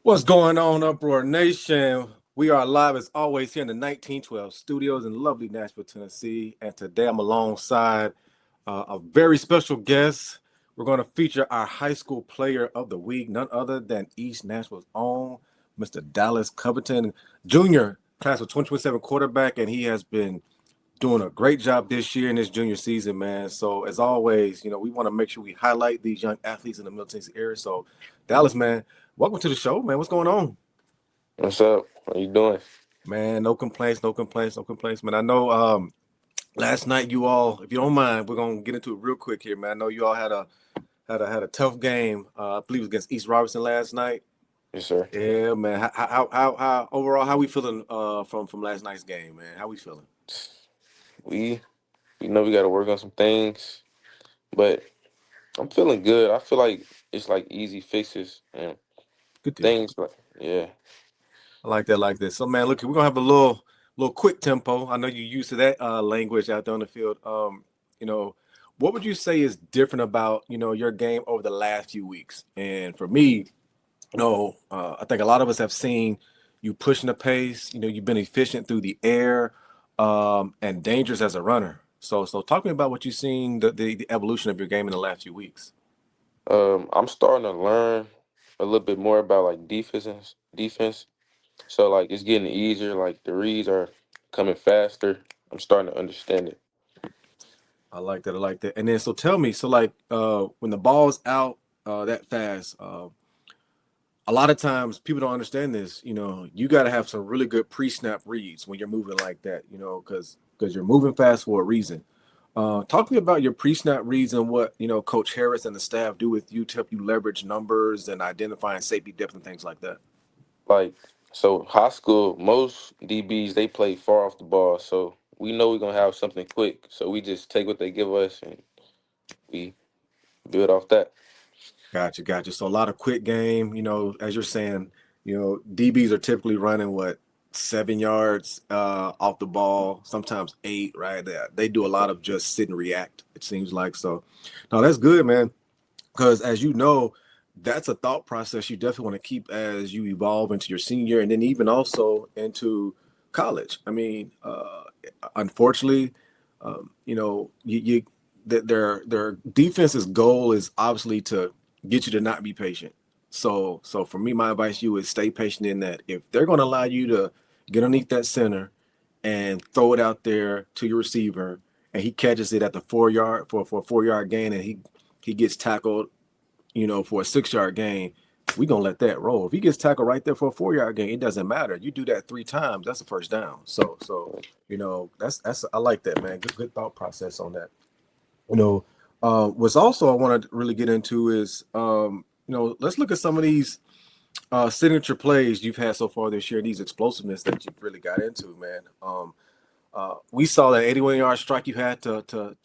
What's going on, Uproar Nation? We are live as always here in the 1912 studios in lovely Nashville, Tennessee. And today I'm alongside a very special guest. We're going to feature our high school player of the week, none other than East Nashville's own Mr. Dallas Covington Jr., class of 2027 quarterback, and he has been doing a great job this year in his junior season, man. So as always, we want to make sure we highlight these young athletes in the Middle Tennessee area. So Dallas, man, welcome to the show, man. What's going on? What's up? How you doing? Man, no complaints, man. I know last night you all, if you don't mind, we're gonna get into it real quick here, man. I know you all had a tough game. I believe it was against East Robertson last night. Yes, sir. Yeah, man. How overall, how we feeling from last night's game, man? How we feeling? We know we got to work on some things, but I'm feeling good. I feel like it's like easy fixes and Good deal. things yeah. I like that, like this. So, man, look, we're gonna have a little quick tempo. I know you're used to that language out there on the field. What would you say is different about your game over the last few weeks? And for me, I think a lot of us have seen you pushing the pace. You've been efficient through the air, and dangerous as a runner. So talk to me about what you've seen, the evolution of your game in the last few weeks. I'm starting to learn a little bit more about like defense. So like it's getting easier. Like the reads are coming faster. I'm starting to understand it. I like that. And then so tell me, so like when the ball's out that fast, a lot of times people don't understand this. You got to have some really good pre-snap reads when you're moving like that. Because you're moving fast for a reason. Talk to me about your pre-snap reads and what Coach Harris and the staff do with you to help you leverage numbers and identifying safety depth and things like that. Like so, high school, most DBs they play far off the ball, so we know we're gonna have something quick. So we just take what they give us and we build off that. Gotcha. So a lot of quick game, as you're saying, DBs are typically running 7 yards off the ball, sometimes 8, right? They do a lot of just sit and react, it seems like. So, no, that's good, man. Because as you know, that's a thought process you definitely want to keep as you evolve into your senior year and then even also into college. I mean, unfortunately, their defense's goal is obviously to get you to not be patient. So for me, my advice to you is stay patient in that. If they're going to allow you to get underneath that center and throw it out there to your receiver, and he catches it at the 4-yard for a 4-yard gain, and he gets tackled, for a 6-yard gain, we're going to let that roll. If he gets tackled right there for a 4-yard gain, it doesn't matter. You do that 3 times, that's a first down. So that's I like that, man. Good thought process on that. What's also I want to really get into is, let's look at some of these signature plays you've had so far this year, these explosiveness that you've really got into, man. We saw that 81-yard strike you had to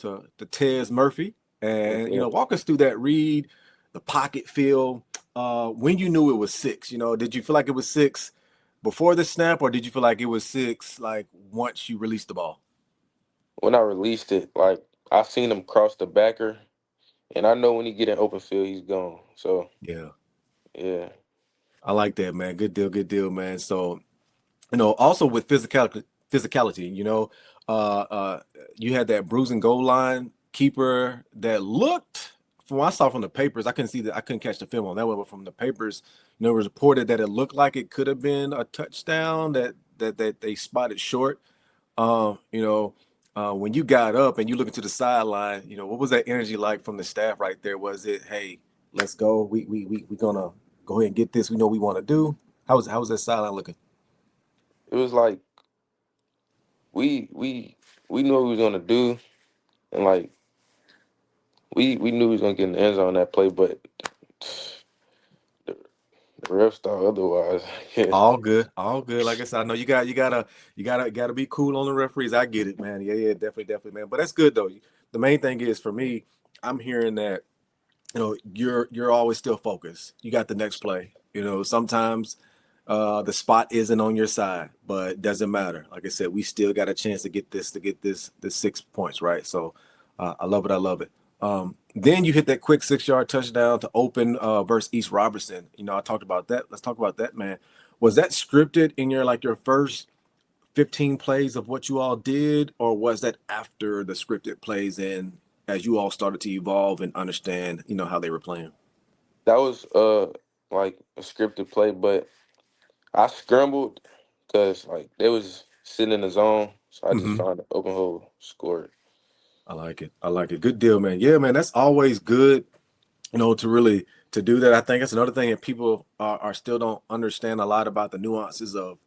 Tez Murphy, and walk us through that read, the pocket feel, when you knew it was 6. Did you feel like it was 6 before the snap, or did you feel like it was 6 like once you released the ball? When I released it, like I seen him cross the backer, and I know when he get in open field, he's gone. So Yeah, I like that, man. Good deal, man. So, also with physicality, you had that bruising goal line keeper that looked, from what I saw from the papers, I couldn't catch the film on that one, but from the papers, it was reported that it looked like it could have been a touchdown that they spotted short. When you got up and you look into the sideline, what was that energy like from the staff right there? Was it, hey, let's go, we gonna go ahead and get this, we know we want to do? How was that sideline looking? It was like we knew what we was gonna do, and like we knew we was gonna get in the end zone on that play, but the refs thought otherwise. Yeah. All good. Like I said, I know you gotta be cool on the referees. I get it, man. Yeah, definitely, man. But that's good though. The main thing is for me, I'm hearing that you're always still focused. You got the next play. Sometimes the spot isn't on your side, but it doesn't matter. Like I said, we still got a chance to get this 6 points, right? So I love it. Then you hit that quick 6 yard touchdown to open versus East Robertson. I talked about that. Let's talk about that, man. Was that scripted in your first 15 plays of what you all did, or was that after the scripted plays and as you all started to evolve and understand, how they were playing? That was like a scripted play, but I scrambled because like they was sitting in the zone, so I just Hmm. found an open hole, scored. I like it. I like it. Good deal, man. Yeah, man. That's always good, to really to do that. I think that's another thing that people are still don't understand a lot about the nuances of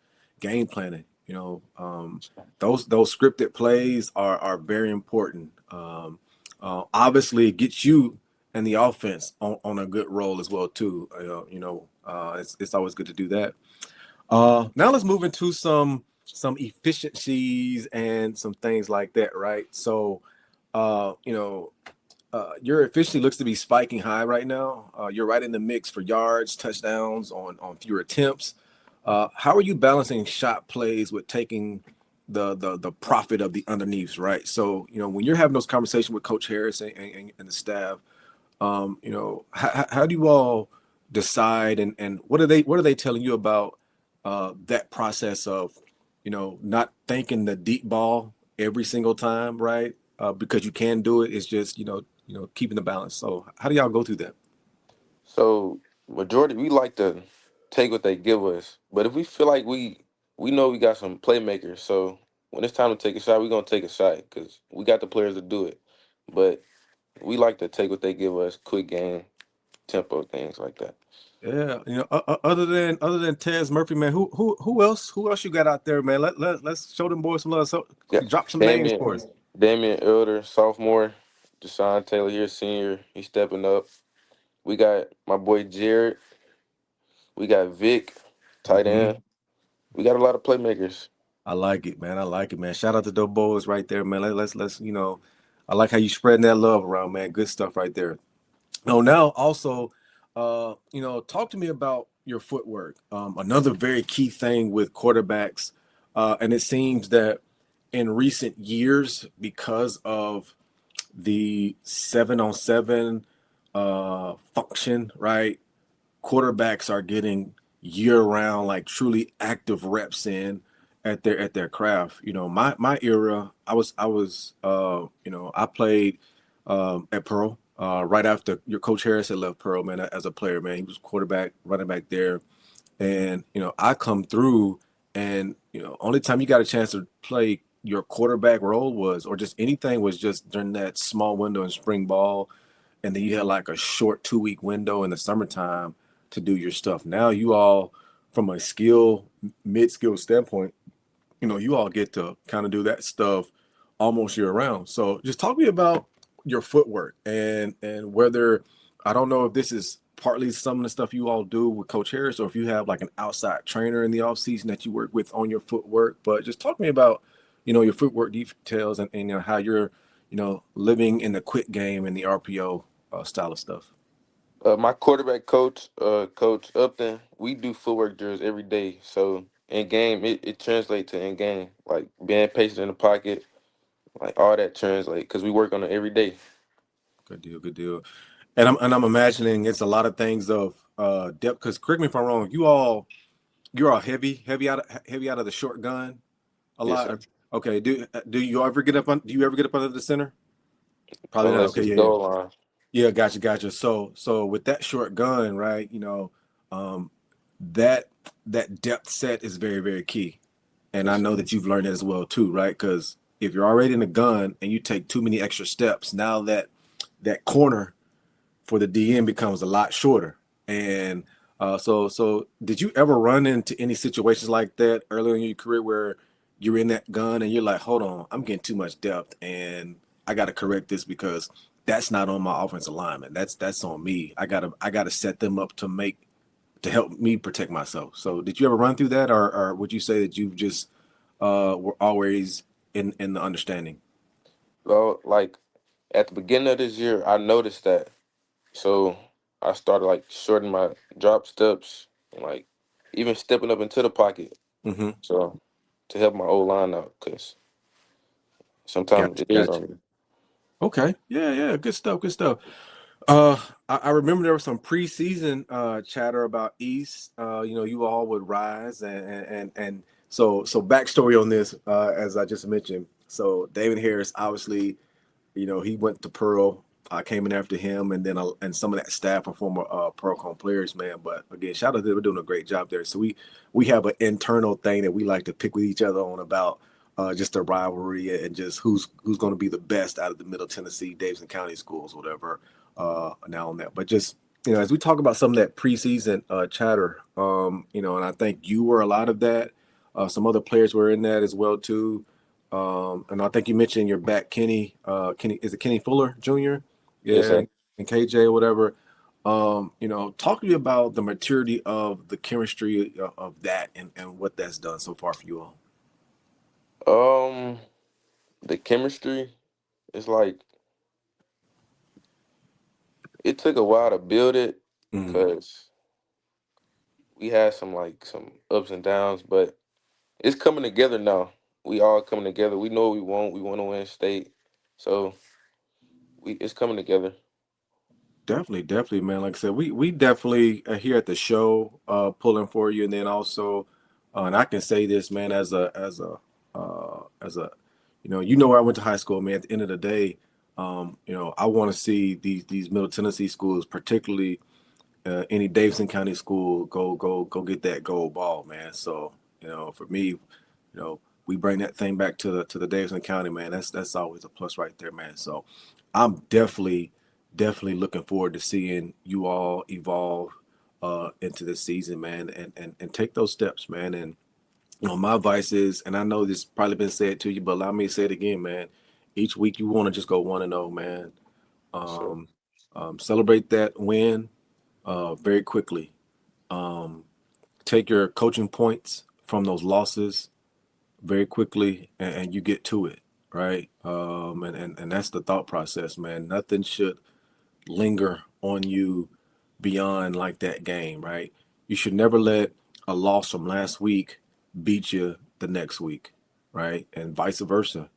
game planning. Those scripted plays are very important. Obviously, it gets you and the offense on a good roll as well too. It's always good to do that. Now let's move into some efficiencies and some things like that, right? So, your efficiency looks to be spiking high right now. You're right in the mix for yards, touchdowns on fewer attempts. How are you balancing shot plays with taking the profit of the underneaths, right? So, when you're having those conversations with Coach Harris and the staff, how do you all decide and what are they telling you about that process of not thinking the deep ball every single time, right? Because you can do it. It's just keeping the balance. So how do y'all go through that? So majority we like to take what they give us, but if we feel like we know we got some playmakers, so when it's time to take a shot, we gonna take a shot because we got the players to do it. But we like to take what they give us, quick game, tempo, things like that. Yeah, other than Tez Murphy, man, who else you got out there, man? Let's show them boys some love. So Yeah, drop some names Damian, for us. Damian Elder, sophomore, Deshaun Taylor here, senior. He's stepping up. We got my boy Jared. We got Vic, tight Hmm. end. We got a lot of playmakers. I like it, man. I like it, man. Shout out to those boys right there, man. Let's I like how you spreading that love around, man. Good stuff right there. Oh, now also, talk to me about your footwork. Another very key thing with quarterbacks, and it seems that in recent years, because of the 7-on-7 function, right? Quarterbacks are getting year-round, like truly active reps in at their craft. My era, I played at Pearl. Right after your coach Harris had left Pearl, man, as a player, man, he was quarterback, running back there, and I come through, and only time you got a chance to play your quarterback role was, or just anything, was just during that small window in spring ball, and then you had like a short 2 week window in the summertime to do your stuff. Now you all, from a mid-skill standpoint, you all get to kind of do that stuff almost year round. So just talk to me about your footwork and whether, I don't know if this is partly some of the stuff you all do with Coach Harris, or if you have like an outside trainer in the off season that you work with on your footwork. But just talk to me about, your footwork details and how you're, living in the quick game and the RPO style of stuff. My quarterback coach, Coach Upton, we do footwork drills every day. So in game, it translates to in game, like being patient in the pocket, like all that translate because we work on it every day. Good deal, good deal. And I'm imagining it's a lot of things of depth. Because correct me if I'm wrong, you're all heavy out of the short gun a Yes, sir. lot. Okay. Do you ever get up under the center? Probably not. Unless Okay. it's Yeah. Yeah. goal line. Yeah. Gotcha. So with that short gun, right? Um, that that depth set is very, very key. And I Yes, sir. know that you've learned it as well too, right? Because if you're already in the gun and you take too many extra steps, now that corner for the DN becomes a lot shorter. And so did you ever run into any situations like that earlier in your career where you're in that gun and you're like, hold on, I'm getting too much depth and I got to correct this because that's not on my offensive lineman. That's on me. I gotta set them up to help me protect myself. So did you ever run through that, or would you say that you've just were always in the understanding? Well, like at the beginning of this year, I noticed that. So I started like shortening my drop steps and like even stepping up into the pocket. Mm-hmm. So to help my old line out, because sometimes Gotcha, it is gotcha. on me. Okay. Yeah. Good stuff. Good stuff. Uh, I remember there was some preseason chatter about East. You all would rise, and so backstory on this, as I just mentioned. So David Harris, obviously, he went to Pearl. I came in after him, and then and some of that staff are former Pearl players, man. But again, shout out to them, we're doing a great job there. So we have an internal thing that we like to pick with each other on about just the rivalry and just who's going to be the best out of the Middle Tennessee Davidson County schools, whatever. Now on that, but just as we talk about some of that preseason chatter, and I think you were a lot of that. Some other players were in that as well too. And I think you mentioned your back, Kenny. Kenny, is it Kenny Fuller Jr.? Yes, Yeah, sir. and KJ or whatever. Talk to me about the maturity of the chemistry of that and what that's done so far for you all. The chemistry is like it took a while to build it Mm, because we had some ups and downs, but it's coming together now. We all coming together. We know what we want. We want to win state, so it's coming together. definitely, man. Like I said, we definitely are here at the show, pulling for you, and then also, and I can say this, man, as a, where I went to high school, man. At the end of the day, I want to see these Middle Tennessee schools, particularly any Davidson County school, go get that gold ball, man. So for me, we bring that thing back to the Davidson County, man. That's always a plus right there, man. So I'm definitely looking forward to seeing you all evolve into this season, man, and take those steps, man. And my advice is, and I know this probably been said to you, but allow me to say it again, man. Each week you want to just go 1-0, man. So Um, Celebrate that win very quickly. Um, Take your coaching points from those losses very quickly, and you get to it, right? And that's the thought process, man. Nothing should linger on you beyond like that game, right? You should never let a loss from last week beat you the next week, right? And vice versa.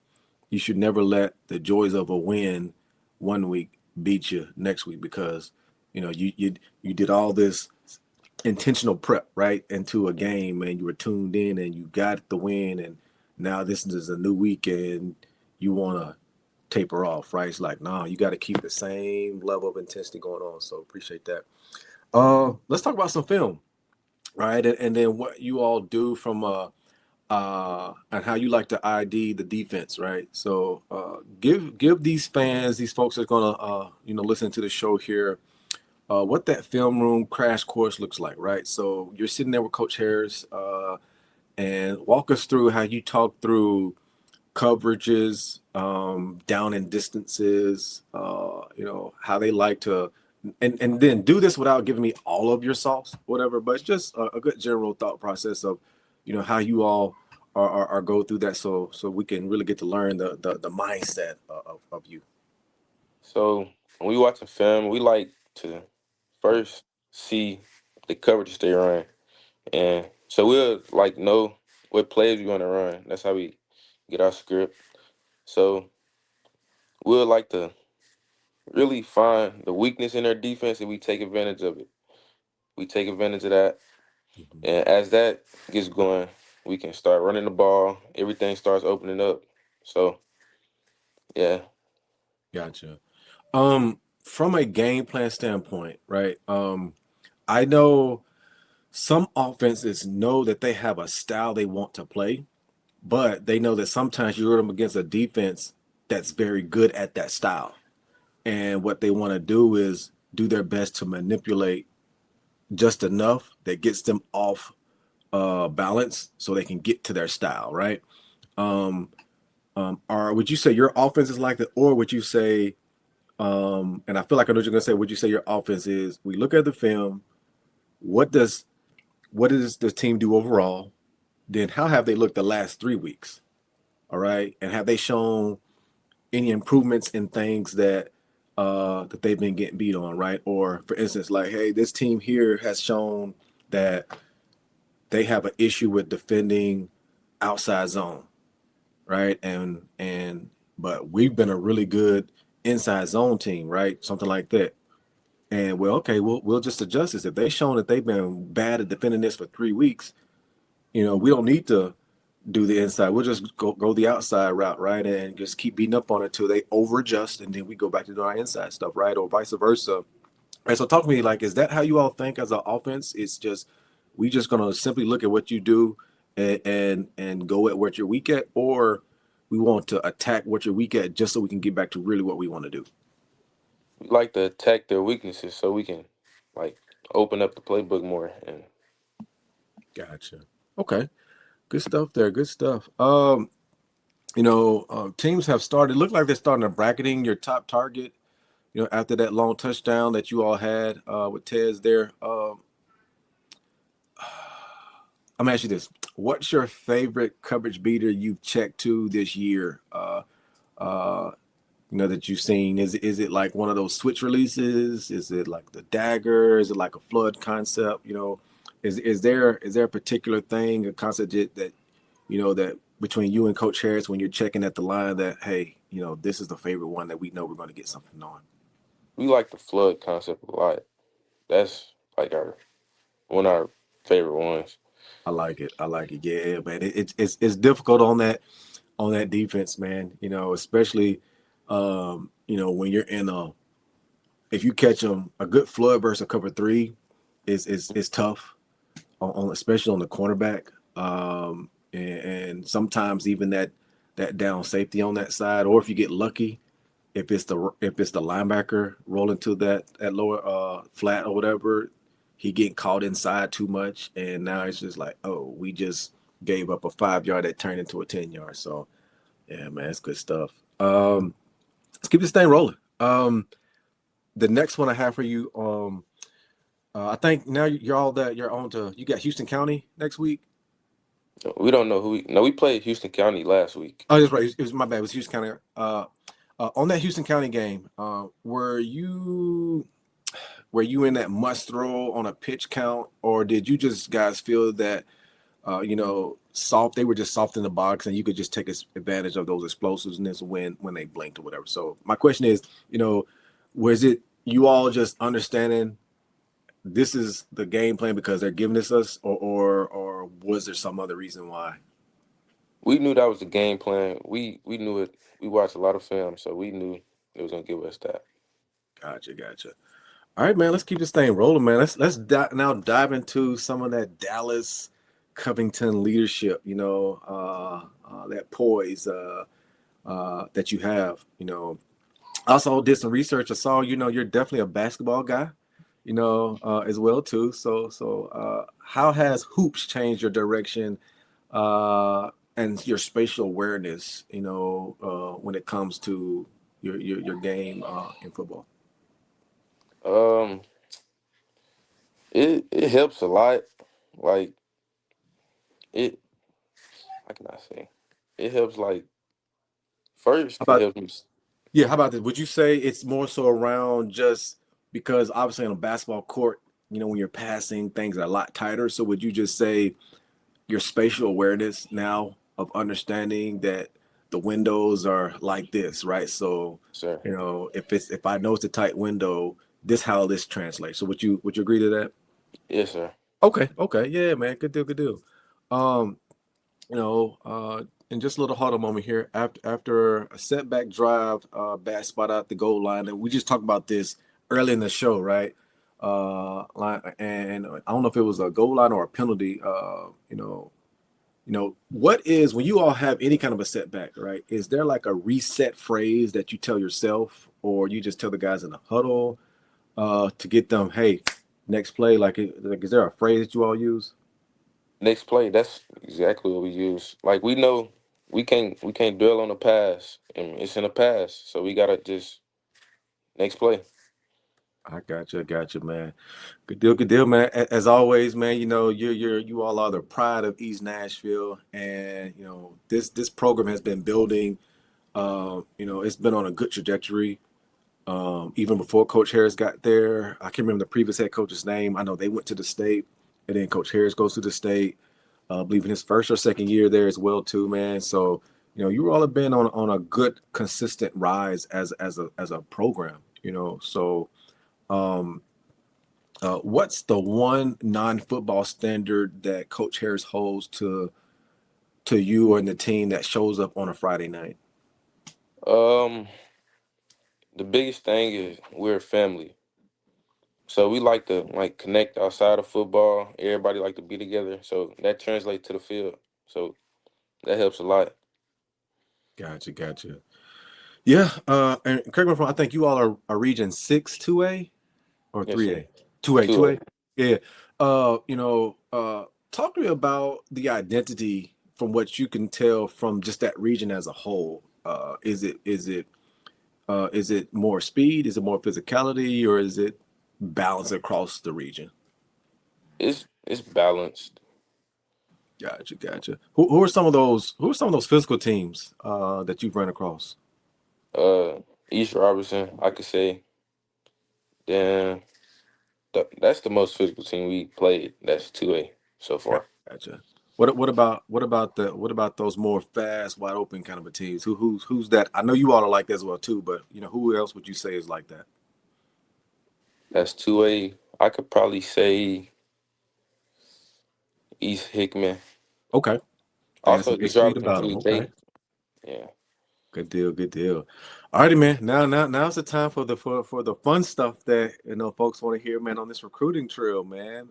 You should never let the joys of a win one week beat you next week because you did all this intentional prep right into a game and you were tuned in and you got the win and now this is a new week and you want to taper off, right? It's like, nah, you got to keep the same level of intensity going on. So appreciate that. Let's talk about some film, right? And then what you all do from and how you like to ID the defense, right? So give these fans, these folks that are gonna listen to the show here, what that film room crash course looks like, right? So you're sitting there with Coach Harris, and walk us through how you talk through coverages, down in distances, how they like to, and then do this without giving me all of your sauce, whatever, but just a good general thought process of, how you all are go through that, so we can really get to learn the mindset of you. so when we watching film, we like to first see the coverage they run, and so we'll like know what plays we want to run. That's how we get our script. So we'll like to really find the weakness in their defense and we take advantage of it. We take advantage of that. Mhm. And as that gets going, we can start running the ball. Everything starts opening up. So, yeah. Gotcha. From a game plan standpoint, right? I know some offenses know that they have a style they want to play, but they know that sometimes you run them against a defense that's very good at that style. And what they want to do is do their best to manipulate just enough that gets them off balance so they can get to their style, right? Um, or would you say your offense is like that, or would you say, and I feel like I know what you're gonna say, would you say your offense is we look at the film, what does the team do overall? Then how have they looked the last 3 weeks? All right. And have they shown any improvements in things that they've been getting beat on, right? Or for instance, like, hey, this team here has shown that they have an issue with defending outside zone, right? And but we've been a really good inside zone team, right? Something like that. And well, okay, we'll just adjust this. If they've shown that they've been bad at defending this for 3 weeks, we don't need to do the inside. We'll just go the outside route, right? And just keep beating up on it till they over adjust, and then we go back to doing our inside stuff, right? Or vice versa. And so talk to me, like, is that how you all think as an offense? It's just we just gonna simply look at what you do and go at what you're weak at, or we want to attack what you're weak at just so we can get back to really what we want to do. We like to attack their weaknesses so we can like open up the playbook more. And Gotcha. Okay. Good stuff there. Good stuff. Teams have started. Look like they're starting to bracketing your top target. After that long touchdown that you all had with Tez there. I'm gonna ask you this: what's your favorite coverage beater you've checked to this year? That you've seen. Is it like one of those switch releases? Is it like the dagger? Is it like a flood concept? Is there a particular thing, a concept that that between you and Coach Harris when you're checking at the line that, hey, this is the favorite one that we know we're going to get something on? we like the flood concept a lot. That's like one of our favorite ones. I like it. Yeah, man. It's difficult on that defense, man. Especially when you're if you catch them a good flood versus a cover three, is tough on especially on the cornerback. And sometimes even that down safety on that side, or if you get lucky, if it's the linebacker rolling to that lower flat or whatever, he getting caught inside too much, and now it's just like, oh, we just gave up a 5-yard that turned into a 10-yard. So yeah, man, it's good stuff. Let's keep this thing rolling. The next one I have for you, I think now you're on to, you got Houston County next week. We don't know we played Houston County last week. Oh, that's right. It was my bad. It was Houston County. On that Houston County game, were you in that must throw on a pitch count, or did you just guys feel that soft? They were just soft in the box, and you could just take advantage of those explosiveness when they blinked or whatever. So my question is, was it you all just understanding this is the game plan because they're giving this us, or was there some other reason why? We knew that was the game plan. We knew it. We watched a lot of film, so we knew it was gonna give us that. Gotcha. All right, man. Let's keep this thing rolling, man. Let's now dive into some of that Dallas Covington leadership. That poise that you have. I also did some research. I saw you're definitely a basketball guy. As well too. So how has hoops changed your direction and your spatial awareness? When it comes to your game in football. It helps a lot. Like it. How can I say? It helps. Like first, How it about helps me. Yeah, how about this? Would you say it's more so around just because obviously on a basketball court, when you're passing, things are a lot tighter. So would you just say your spatial awareness now of understanding that the windows are like this, right? So, Sir. if I know it's a tight window, how this translates. So would you agree to that? Yes, sir. Okay, yeah, man, good deal. Um, and just a little huddle moment here. After a setback drive, bad spot out the goal line, and we just talked about this early in the show, right? And I don't know if it was a goal line or a penalty. What is when you all have any kind of a setback, right? Is there like a reset phrase that you tell yourself, or you just tell the guys in the huddle to get them, hey, next play? Like, is there a phrase that you all use? Next play. That's exactly what we use. Like we know we can't dwell on the pass, and it's in the pass, so we gotta just next play. I got you, man. Good deal, man. As always, man. You all are the pride of East Nashville, and this program has been building. It's been on a good trajectory. Even before Coach Harris got there, I can't remember the previous head coach's name. I know they went to the state, and then Coach Harris goes to the state. I believe in his first or second year there as well, too, man. So you all have been on a good consistent rise as a program. So um, what's the one non-football standard that Coach Harris holds to you and the team that shows up on a Friday night? Um, the biggest thing is we're a family. So we like to connect outside of football. Everybody like to be together. So that translates to the field. So that helps a lot. Gotcha. Yeah, and correct me if I'm wrong, I think you all are Region 6 2A or Yes, sir. 3A? 2A, 2A. 2A. Yeah. Talk to me about the identity from what you can tell from just that region as a whole. Is it more speed? Is it more physicality, or is it balance across the region? It's balanced. Gotcha. Who are some of those? Who are some of those physical teams that you've run across? Uh, East Robertson, I could say. Then that's the most physical team we played. That's 2A so far. Gotcha. What about those more fast, wide open kind of a teams? Who's that? I know you all are like that as well too, but who else would you say is like that? That's 2A. I could probably say East Hickman. Okay, fast Also, and good East speed Robertson about them. too. Okay, Yeah. good deal. All righty, man. Now's the time for the fun stuff that folks want to hear, man, on this recruiting trail, man.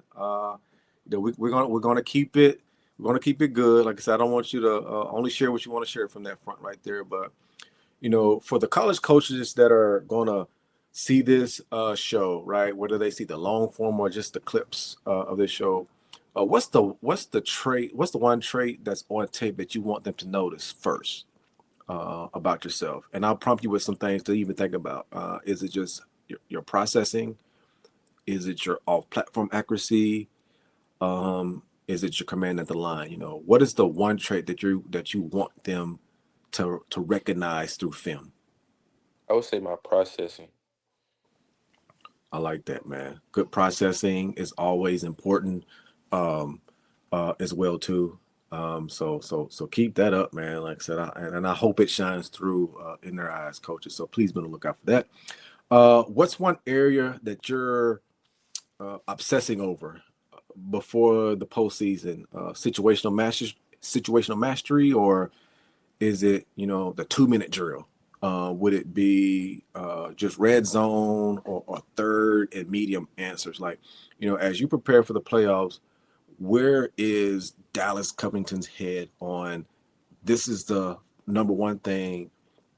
We're gonna keep it. We're gonna keep it good. Like I said, I don't want you to only share what you want to share from that front right there, but for the college coaches that are going to see this show, right, whether they see the long form or just the clips of this show, what's the one trait that's on tape that you want them to notice first about yourself? And I'll prompt you with some things to even think about. Is it just your processing? Is it your off-platform accuracy? Is it your command at the line? What is the one trait that you want them to recognize through film? I would say my processing. I like that, man. Good processing is always important, um, as well too. So keep that up, man. Like I said, and I hope it shines through in their eyes, coaches. So please be on the lookout for that. What's one area that you're obsessing over before the postseason? Situational mastery, or is it the 2-minute drill? Would it be just red zone or third and medium answers? Like, as you prepare for the playoffs, where is Dallas Covington's head on this is the number one thing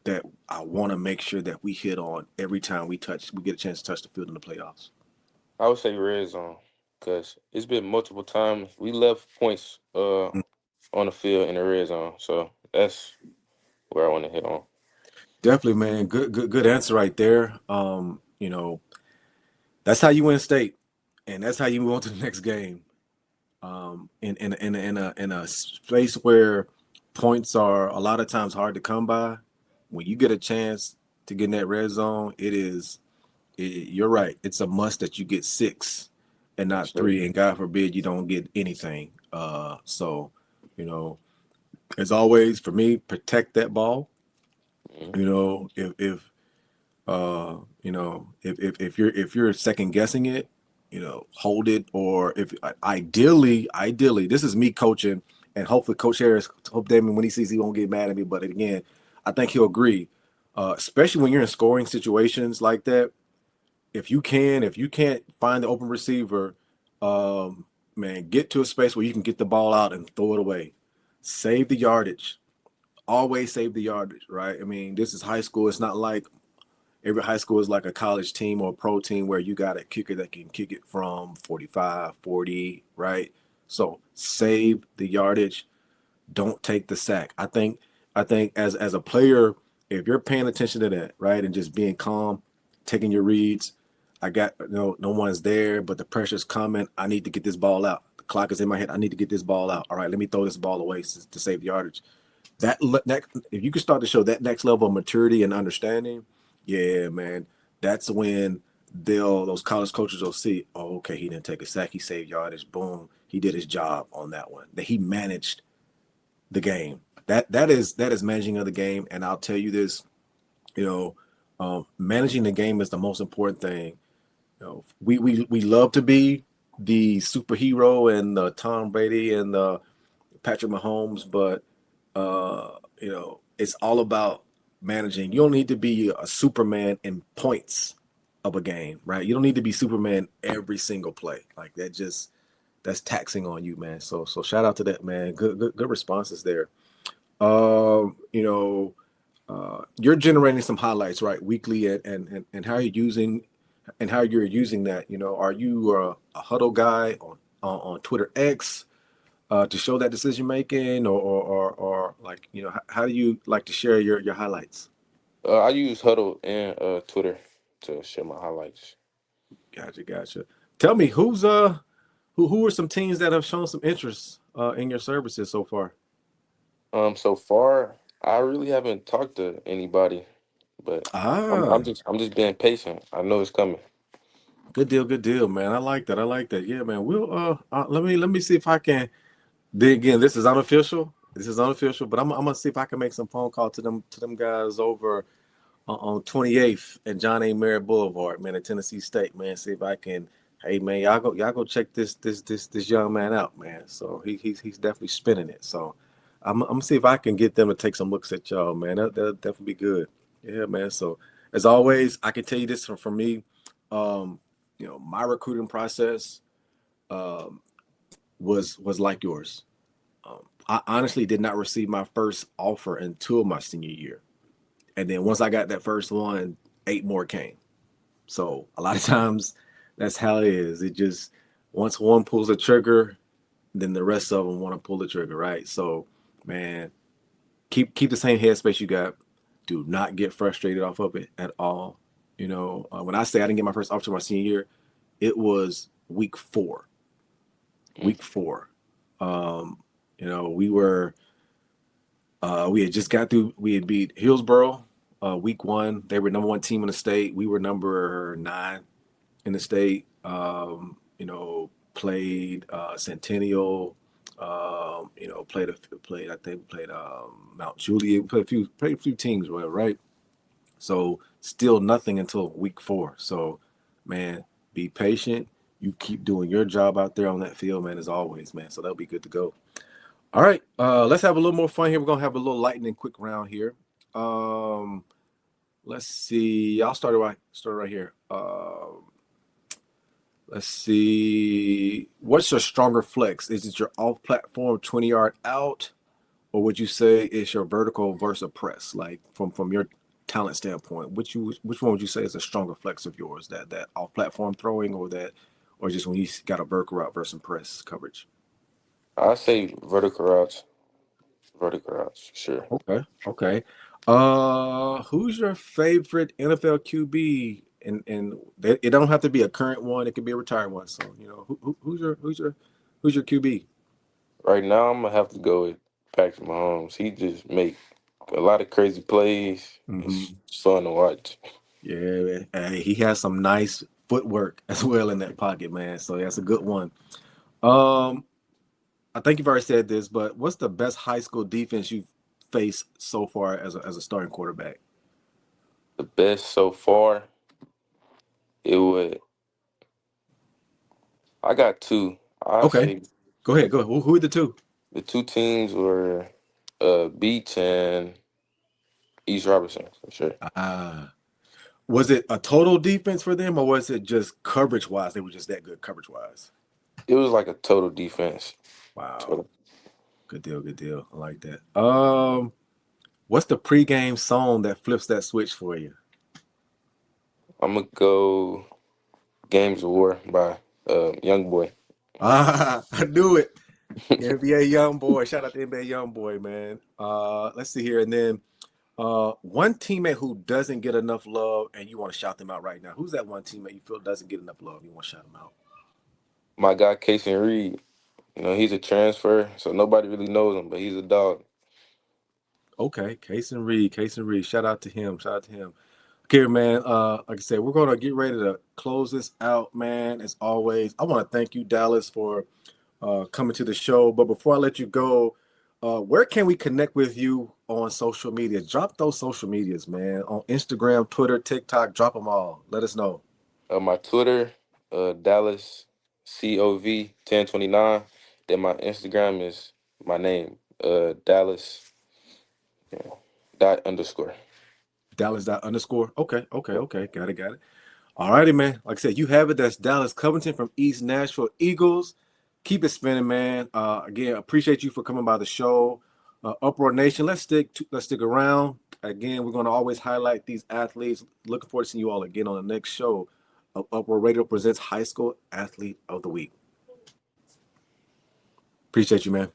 that I want to make sure that we hit on every time we get a chance to touch the field in the playoffs? I would say red zone because it's been multiple times we left points Mm, on the field in the red zone. So that's where I want to hit on. definitely, man. Good answer right there. That's how you win state, and that's how you move on to the next game. In a space where points are a lot of times hard to come by, when you get a chance to get in that red zone, you're right. It's a must that you get 6 and not So, 3, and God forbid you don't get anything. So, you know, as always, for me, protect that ball. mhm. You know, if you're second guessing it, hold it. Or if ideally, this is me coaching, and hopefully Coach Harris, hope Damon, when he sees, he won't get mad at me. But again, I think he'll agree, especially when you're in scoring situations like that. If you can't find the open receiver, man, get to a space where you can get the ball out and throw it away. Save the yardage. Always save the yardage, right? I mean, this is high school. It's not like every high school is like a college team or a pro team where you got a kicker that can kick it from 45, 40, right? So save the yardage. Don't take the sack. I think as a player, if you're paying attention to that, right, and just being calm, taking your reads, I got no one's there, but the pressure's coming. I need to get this ball out. The clock is in my head. I need to get this ball out. All right, let me throw this ball away to save yardage. That if you can start to show that next level of maturity and understanding, yeah, man, that's when those college coaches will see, oh, okay, he didn't take a sack, he saved yardage, boom, he did his job on that one. That he managed the game. that is managing of the game. And I'll tell you this, you know, managing the game is the most important thing. You know, we love to be the superhero and the Tom Brady and the Patrick Mahomes, but it's all about managing. You don't need to be a Superman in points of a game, right? You don't need to be Superman every single play. Like that's taxing on you, man. So shout out to that, man. Good responses there. You know, you're generating some highlights, right, weekly, and how you're using that. You know, are you a Huddle guy on Twitter X to show that decision making, or like, you know, how do you like to share your highlights? I use Huddle and Twitter to share my highlights. Gotcha. Tell me, who are some teams that have shown some interest in your services so far? So far, I really haven't talked to anybody, but I'm Ah, just being patient. I know it's coming. good deal, man. I like that. Yeah, man. We'll let me see if I can. Again, this is unofficial. But I'm gonna see if I can make some phone call to them guys over on 28th and John A. Merritt Boulevard, man, at Tennessee State, man. See if I can. Hey, man, y'all go check this young man out, man. So he's definitely spinning it. So I'm gonna see if I can get them to take some looks at y'all, man. That'll definitely be good. Yeah, man. So as always, I can tell you this from me. My recruiting process um, was like yours. I honestly did not receive my first offer until my senior year. And then once I got that first one, 8 more came. So a lot of times that's how it is. It just, once one pulls the trigger, then the rest of them want to pull the trigger, right? So, man, keep the same headspace you got. Do not get frustrated off of it at all. When I say I didn't get my first offer my senior year, it was week 4. Mm. Week 4. We were we had just got through. We had beat Hillsboro week 1. They were number 1 team in the state. We were number 9 in the state. Played Centennial. Played. I think played Mount Juliet. Played a few teams, whatever, right? So still nothing until week 4. So, man, be patient. You keep doing your job out there on that field, man, as always, man. So that'll be good to go. All right, let's have a little more fun here. We're gonna have a little lightning quick round here. Let's see. I'll start right here. Let's see. What's your stronger flex? Is it your off-platform 20-yard out, or would you say it's your vertical versus press? Like from your talent standpoint, which one would you say is a stronger flex of yours? That off-platform throwing, or just when you got a vertical route versus press coverage? I say vertical routes. Vertical routes, sure. Okay. Who's your favorite NFL QB? And it don't have to be a current one; it could be a retired one. So who's your QB? Right now, I'm gonna have to go with Patrick Mahomes. He just make a lot of crazy plays. It's Mm-hmm. fun to watch. Yeah, hey, he has some nice footwork as well in that pocket, man. So that's a good one. Um, I think you've already said this, but what's the best high school defense you've faced so far as a starting quarterback? The best so far, it would. I got 2. I Okay, say go ahead. Go ahead. Who are the 2? the 2 teams were Beach and East Robertson for sure. Ah. Was it a total defense for them, or was it just coverage wise? They were just that good coverage wise. It was like a total defense. Wow, Total. good deal. I like that. What's the pregame song that flips that switch for you? I'm gonna go Games of War by Young Boy. Ah, I knew it. NBA young boy. Shout out to NBA young boy, man. Let's see here, and then one teammate who doesn't get enough love, and you want to shout them out right now. Who's that one teammate you feel doesn't get enough love? You want to shout them out? My guy Casey Reed. He's a transfer, so nobody really knows him, but he's a dog. Okay, Kason Reed. Shout out to him. Okay, man. Like I said, we're gonna get ready to close this out, man. As always, I want to thank you, Dallas, for coming to the show. But before I let you go, Where can we connect with you on social media? Drop those social medias, man. On Instagram, Twitter, TikTok, drop them all. Let us know. My Twitter, Dallas COV 1029. Then my Instagram is my name, Dallas dot underscore. Dallas._. Okay. Got it. All righty, man. Like I said, you have it. That's Dallas Covington from East Nashville Eagles. Keep it spinning, man. Again, appreciate you for coming by the show. Uproar Nation, let's stick around. Again, we're going to always highlight these athletes. Looking forward to seeing you all again on the next show of Uproar Radio presents High School Athlete of the Week. Appreciate you, man.